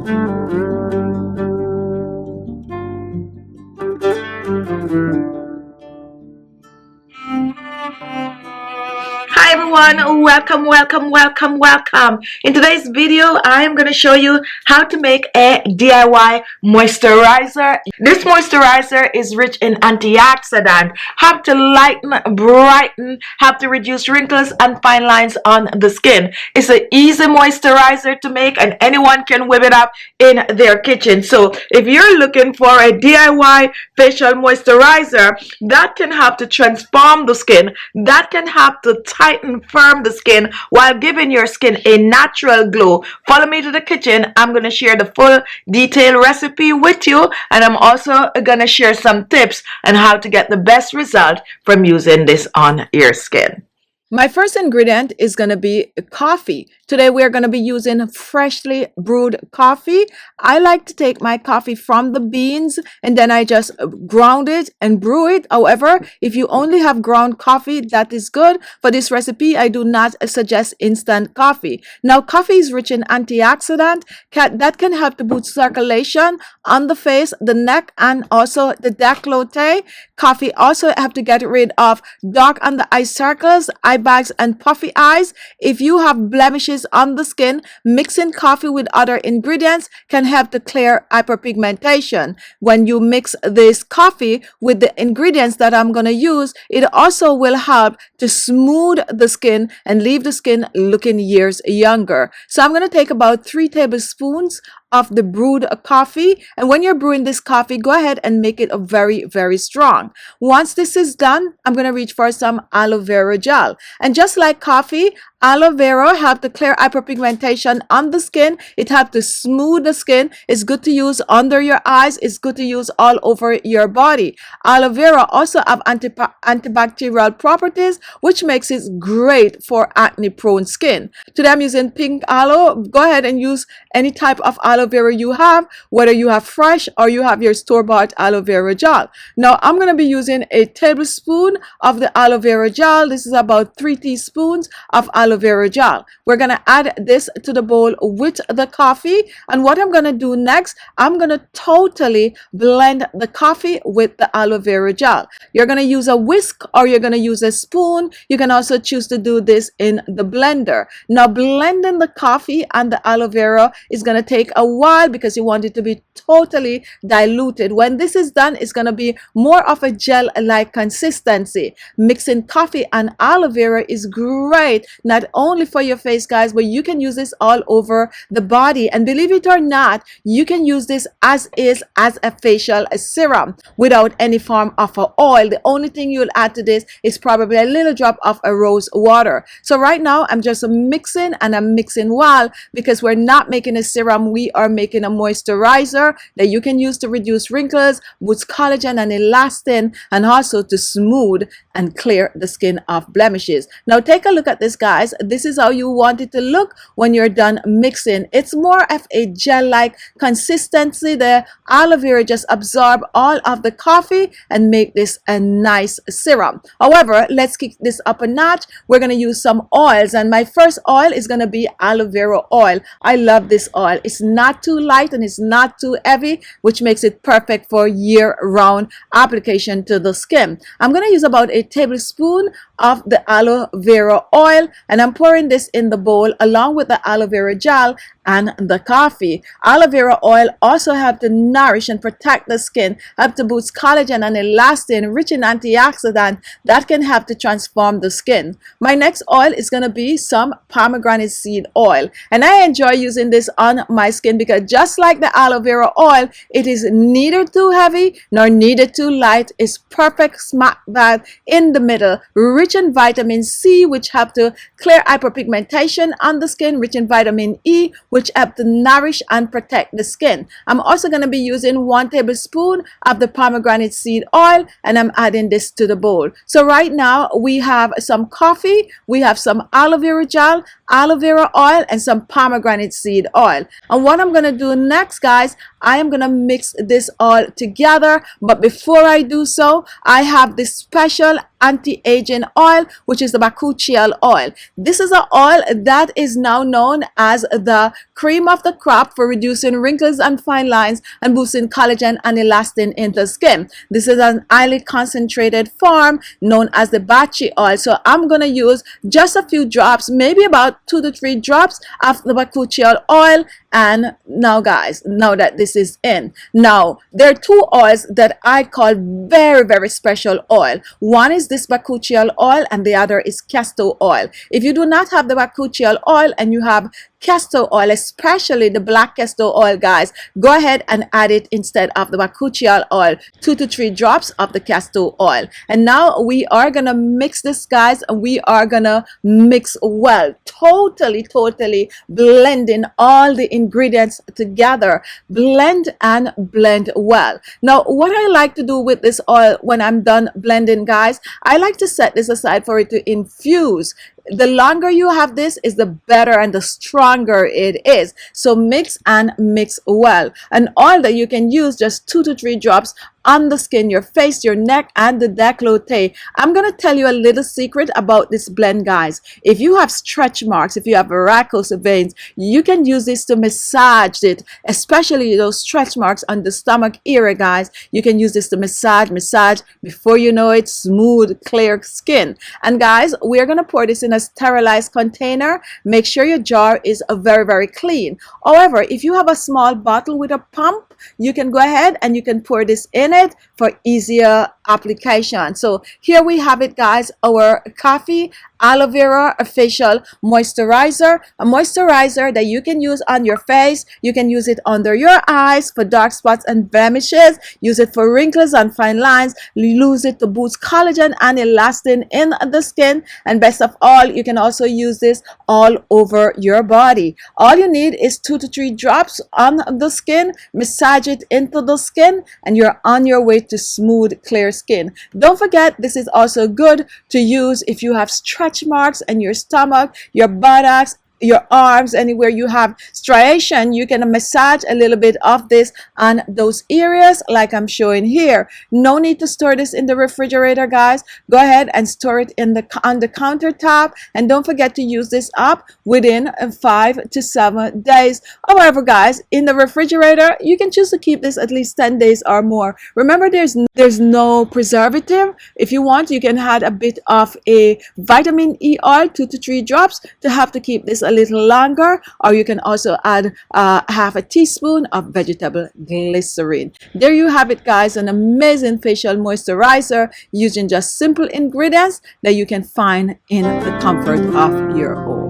Hi everyone, welcome. In today's video, I am going to show you how to make a DIY moisturizer. This moisturizer is rich in antioxidant, help to lighten, brighten, help to reduce wrinkles and fine lines on the skin. It's an easy moisturizer to make and anyone can whip it up in their kitchen. So if you're looking for a DIY facial moisturizer that can help to transform the skin, that can help to tighten, firm the skin while giving your skin a natural glow, follow me to the kitchen. I'm going to share the full detailed recipe with you, and I'm also going to share some tips on how to get the best result from using this on your skin. My first ingredient is going to be coffee. Today we are going to be using freshly brewed coffee. I like to take my coffee from the beans and then I just ground it and brew it. However, if you only have ground coffee, that is good. For this recipe, I do not suggest instant coffee. Now, coffee is rich in antioxidant that can help to boost circulation on the face, the neck, and also the décolleté. Coffee also have to get rid of dark under eye circles, eye bags, and puffy eyes. If you have blemishes on the skin, mixing coffee with other ingredients can help to clear hyperpigmentation. When you mix this coffee with the ingredients that I'm going to use, it also will help to smooth the skin and leave the skin looking years younger. So I'm going to take about 3 tablespoons of the brewed coffee, and when you're brewing this coffee, go ahead and make it a very strong. Once this is done, I'm going to reach for some aloe vera gel. And just like coffee, aloe vera helps to clear hyperpigmentation on the skin. It helps to smooth the skin. It's good to use under your eyes. It's good to use all over your body. Aloe vera also have antibacterial properties, which makes it great for acne prone skin. Today I'm using pink aloe. Go ahead and use any type of aloe vera you have, whether you have fresh or you have your store-bought aloe vera gel. Now I'm going to be using a tablespoon of the aloe vera gel. This is about 3 teaspoons of aloe vera gel. We're going to add this to the bowl with the coffee, and what I'm going to do next, I'm going to totally blend the coffee with the aloe vera gel. You're going to use a whisk or you're going to use a spoon. You can also choose to do this in the blender. Now blending the coffee and the aloe vera is going to take a while because you want it to be totally diluted. When this is done, it's going to be more of a gel-like consistency. Mixing coffee and aloe vera is great, not only for your face, guys, but you can use this all over the body. And believe it or not, you can use this as is, as a facial serum without any form of oil. The only thing you'll add to this is probably a little drop of a rose water. So right now I'm just mixing, and I'm mixing well because we're not making a serum, we are making a moisturizer that you can use to reduce wrinkles, boost collagen and elastin, and also to smooth and clear the skin of blemishes. Now take a look at this, guys. This is how you want it to look when you're done mixing. It's more of a gel-like consistency. The aloe vera just absorb all of the coffee and make this a nice serum. However, let's kick this up a notch. We're going to use some oils, and my first oil is going to be aloe vera oil. I love this oil. It's not too light and it's not too heavy, which makes it perfect for year-round application to the skin. I'm going to use about a tablespoon of the aloe vera oil, and I'm pouring this in the bowl along with the aloe vera gel and the coffee. Aloe vera oil also help to nourish and protect the skin, help to boost collagen and elastin, rich in antioxidant that can help to transform the skin. My next oil is going to be some pomegranate seed oil, and I enjoy using this on my skin because just like the aloe vera oil, it is neither too heavy nor neither too light. It's perfect smack bang in the middle, rich in vitamin C, which help to clear hyperpigmentation on the skin, rich in vitamin E, which help to nourish and protect the skin. I'm also going to be using 1 tablespoon of the pomegranate seed oil, and I'm adding this to the bowl. So right now we have some coffee, we have some aloe vera gel, aloe vera oil, and some pomegranate seed oil. And what I'm going to do next, guys, I am going to mix this all together. But before I do so, I have this special anti-aging oil, which is the bakuchiol oil. This is an oil that is now known as the cream of the crop for reducing wrinkles and fine lines and boosting collagen and elastin in the skin. This is an highly concentrated form known as the bachi oil. So I'm going to use just a few drops, maybe about 2 to 3 drops of the bakuchiol oil. And now, guys, now that this is in, now there are 2 oils that I call very, very special oil. One is this bakuchiol oil and the other is castor oil. If you do not have the bakuchiol oil and you have castor oil, especially the black castor oil, guys, go ahead and add it instead of the bakuchiol oil, 2 to 3 drops of the castor oil. And now we are gonna mix this, guys, and we are gonna mix well, totally blending all the ingredients together. Blend and blend well. Now what I like to do with this oil when I'm done blending, guys, I like to set this aside for it to infuse. The longer you have this is the better and the stronger it is. So mix and mix well. An oil that you can use just 2 to 3 drops on the skin, your face, your neck, and the décolleté. I'm going to tell you a little secret about this blend, guys. If you have stretch marks, if you have varicose veins, you can use this to massage it, especially those stretch marks on the stomach area, guys. You can use this to massage. Before you know it, smooth, clear skin. And guys, we're going to pour this in a sterilized container. Make sure your jar is very clean. However, if you have a small bottle with a pump, you can go ahead and you can pour this in it for easier application. So here we have it, guys, our coffee aloe vera facial moisturizer, a moisturizer that you can use on your face. You can use it under your eyes for dark spots and blemishes, use it for wrinkles and fine lines, use it to boost collagen and elastin in the skin, and best of all, you can also use this all over your body. All you need is 2 to 3 drops on the skin, massage it into the skin, and you're on your way to smooth, clear skin. Don't forget, this is also good to use if you have stretch marks in your stomach, your buttocks, your arms, anywhere you have striation. You can massage a little bit of this on those areas like I'm showing here. No need to store this in the refrigerator, guys. Go ahead and store it in on the countertop, and don't forget to use this up within 5 to 7 days. However, guys, in the refrigerator you can choose to keep this at least 10 days or more. Remember, there's no preservative. If you want, you can add a bit of a vitamin E oil, 2 to 3 drops, to help to keep this a little longer, or you can also add half a teaspoon of vegetable glycerin. There you have it, guys, an amazing facial moisturizer using just simple ingredients that you can find in the comfort of your home.